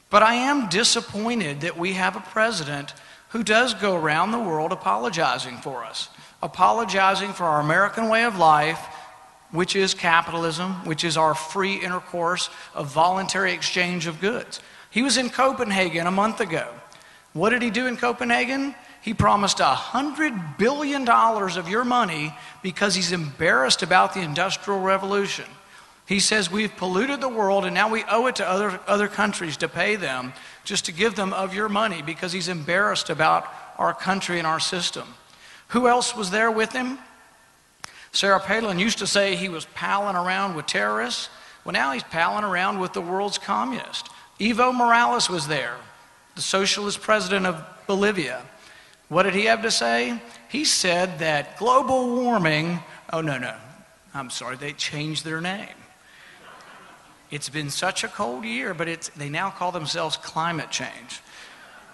But I am disappointed that we have a president who does go around the world apologizing for us, apologizing for our American way of life, which is capitalism, which is our free intercourse of voluntary exchange of goods. He was in Copenhagen a month ago. What did he do in Copenhagen? He promised $100 billion of your money because he's embarrassed about the Industrial Revolution. He says we've polluted the world and now we owe it to other countries to pay them just to give them of your money because he's embarrassed about our country and our system. Who else was there with him? Sarah Palin used to say he was palling around with terrorists. Well, now he's palling around with the world's communists. Evo Morales was there, the socialist president of Bolivia. What did he have to say? He said that global warming, I'm sorry, they changed their name. It's been such a cold year, but they now call themselves climate change.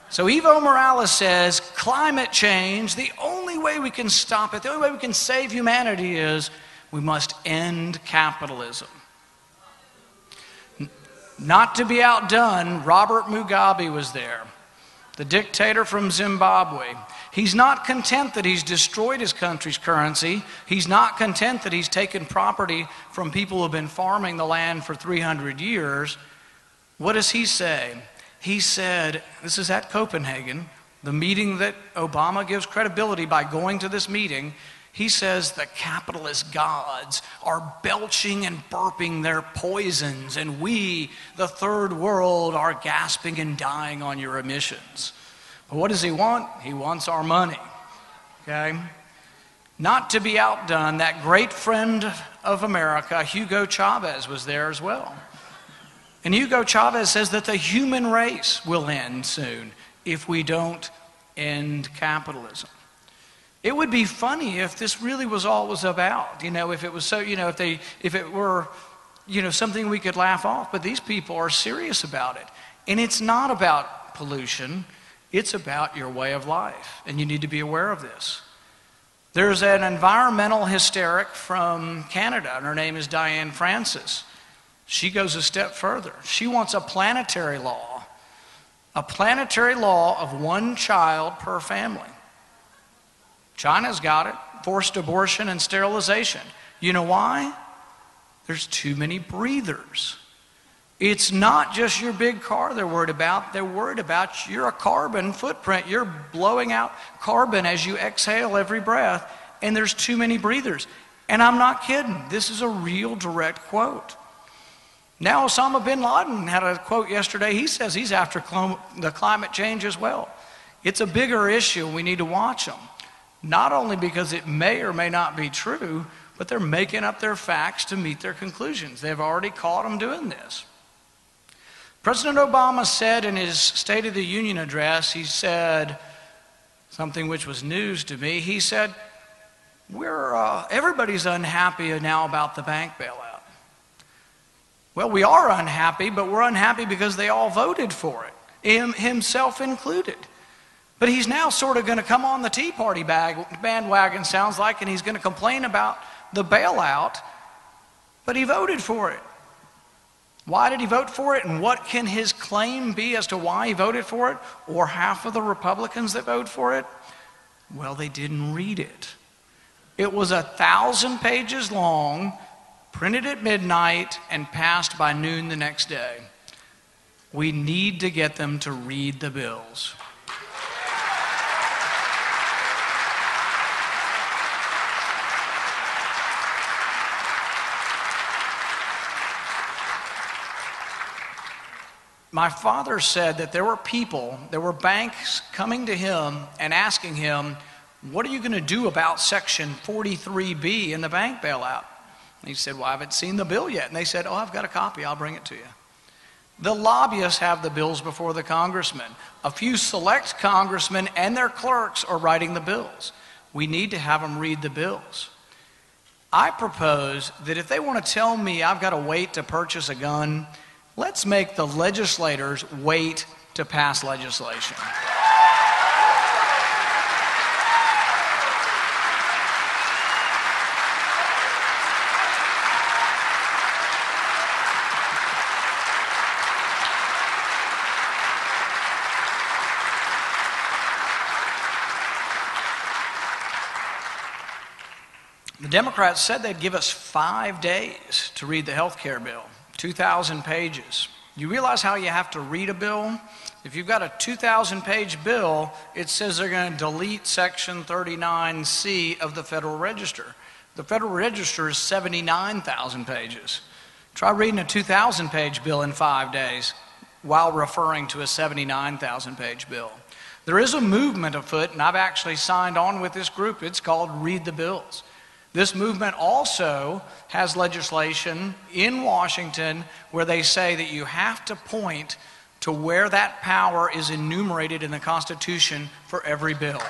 So Evo Morales says climate change, the only way we can stop it, the only way we can save humanity is we must end capitalism. Not to be outdone, Robert Mugabe was there, the dictator from Zimbabwe. He's not content that he's destroyed his country's currency. He's not content that he's taken property from people who have been farming the land for 300 years. What does he say? He said, this is at Copenhagen, the meeting that Obama gives credibility by going to this meeting. He says the capitalist gods are belching and burping their poisons, and we, the third world, are gasping and dying on your emissions. But what does he want? He wants our money, okay? Not to be outdone, that great friend of America, Hugo Chavez, was there as well. And Hugo Chavez says that the human race will end soon if we don't end capitalism. It would be funny if this really was all it was about, if it was so, if it were, something we could laugh off, but these people are serious about it. And it's not about pollution, it's about your way of life, and you need to be aware of this. There's an environmental hysteric from Canada, and her name is Diane Francis. She goes a step further. She wants a planetary law of one child per family. China's got it, forced abortion and sterilization. You know why? There's too many breathers. It's not just your big car they're worried about. They're worried about your carbon footprint. You're blowing out carbon as you exhale every breath, and there's too many breathers. And I'm not kidding. This is a real direct quote. Now Osama bin Laden had a quote yesterday. He says he's after the climate change as well. It's a bigger issue. We need to watch them. Not only because it may or may not be true, but they're making up their facts to meet their conclusions. They've already caught them doing this. President Obama said in his State of the Union address, he said something which was news to me. He said, everybody's unhappy now about the bank bailout. Well, we are unhappy, but we're unhappy because they all voted for it, himself included. But he's now sort of going to come on the Tea Party bandwagon, sounds like, and he's going to complain about the bailout, but he voted for it. Why did he vote for it, and what can his claim be as to why he voted for it, or half of the Republicans that voted for it? Well, they didn't read it. It was 1,000 pages long, printed at midnight, and passed by noon the next day. We need to get them to read the bills. My father said that there were banks coming to him and asking him, what are you going to do about Section 43B in the bank bailout? And he said, well, I haven't seen the bill yet. And they said, I've got a copy, I'll bring it to you. The lobbyists have the bills before the congressmen. A few select congressmen and their clerks are writing the bills. We need to have them read the bills. I propose that if they want to tell me I've got to wait to purchase a gun, let's make the legislators wait to pass legislation. Democrats said they'd give us 5 days to read the health care bill, 2,000 pages. You realize how you have to read a bill? If you've got a 2,000-page bill, it says they're going to delete Section 39C of the Federal Register. The Federal Register is 79,000 pages. Try reading a 2,000-page bill in 5 days while referring to a 79,000-page bill. There is a movement afoot, and I've actually signed on with this group. It's called Read the Bills. This movement also has legislation in Washington where they say that you have to point to where that power is enumerated in the Constitution for every bill.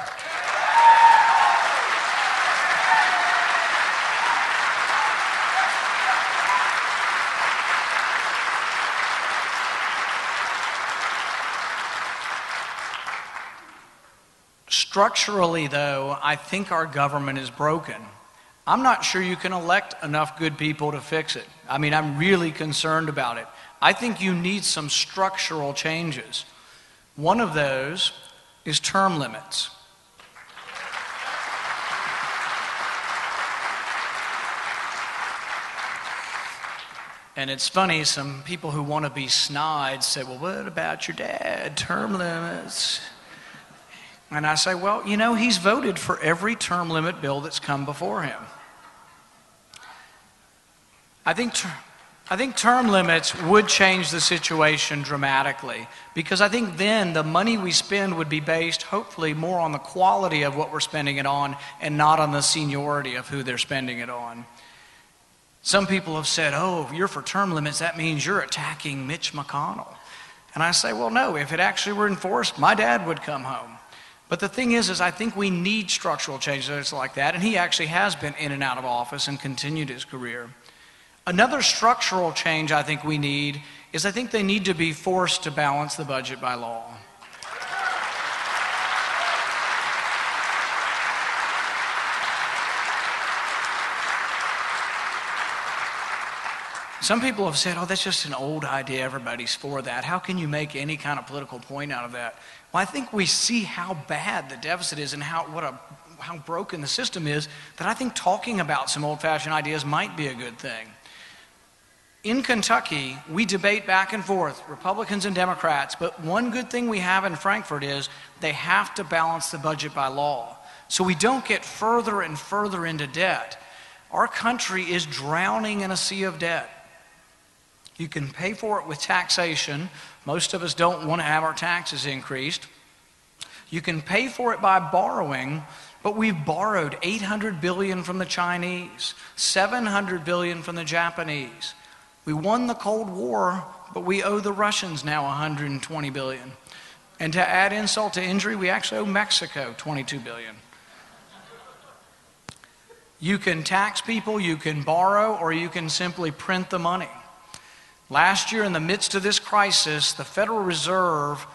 Structurally, though, I think our government is broken. I'm not sure you can elect enough good people to fix it. I mean, I'm really concerned about it. I think you need some structural changes. One of those is term limits. And it's funny, some people who want to be snide say, well, what about your dad? Term limits. And I say, well, you know, he's voted for every term limit bill that's come before him. I think term limits would change the situation dramatically, because I think then the money we spend would be based hopefully more on the quality of what we're spending it on and not on the seniority of who they're spending it on. Some people have said, oh, if you're for term limits, that means you're attacking Mitch McConnell. And I say, well, no, if it actually were enforced, my dad would come home. But the thing is I think we need structural changes like that, and he actually has been in and out of office and continued his career. Another structural change I think we need is I think they need to be forced to balance the budget by law. Some people have said, oh, that's just an old idea, everybody's for that. How can you make any kind of political point out of that? Well, I think we see how bad the deficit is and how broken the system is, that I think talking about some old-fashioned ideas might be a good thing. In Kentucky, we debate back and forth, Republicans and Democrats, but one good thing we have in Frankfort is they have to balance the budget by law, so we don't get further and further into debt. Our country is drowning in a sea of debt. You can pay for it with taxation. Most of us don't want to have our taxes increased. You can pay for it by borrowing, but we've borrowed $800 billion from the Chinese, $700 billion from the Japanese. We won the Cold War, but we owe the Russians now $120 billion. And to add insult to injury, we actually owe Mexico $22 billion. You can tax people, you can borrow, or you can simply print the money. Last year, in the midst of this crisis, the Federal Reserve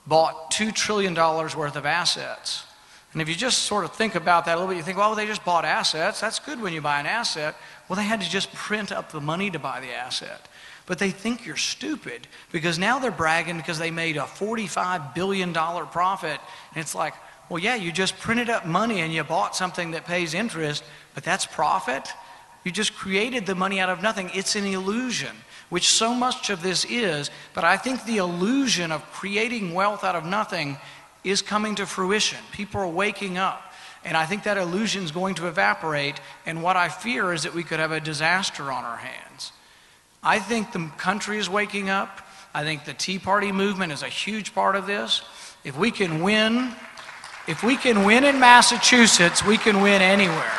bought $2 trillion worth of assets. And if you just sort of think about that a little bit, you think, well, they just bought assets. That's good when you buy an asset. Well, they had to just print up the money to buy the asset. But they think you're stupid, because now they're bragging because they made a $45 billion profit. And it's like, well, yeah, you just printed up money and you bought something that pays interest, but that's profit? You just created the money out of nothing. It's an illusion, which so much of this is. But I think the illusion of creating wealth out of nothing is coming to fruition. People are waking up. And I think that illusion is going to evaporate. And what I fear is that we could have a disaster on our hands. I think the country is waking up. I think the Tea Party movement is a huge part of this. If we can win in Massachusetts, we can win anywhere.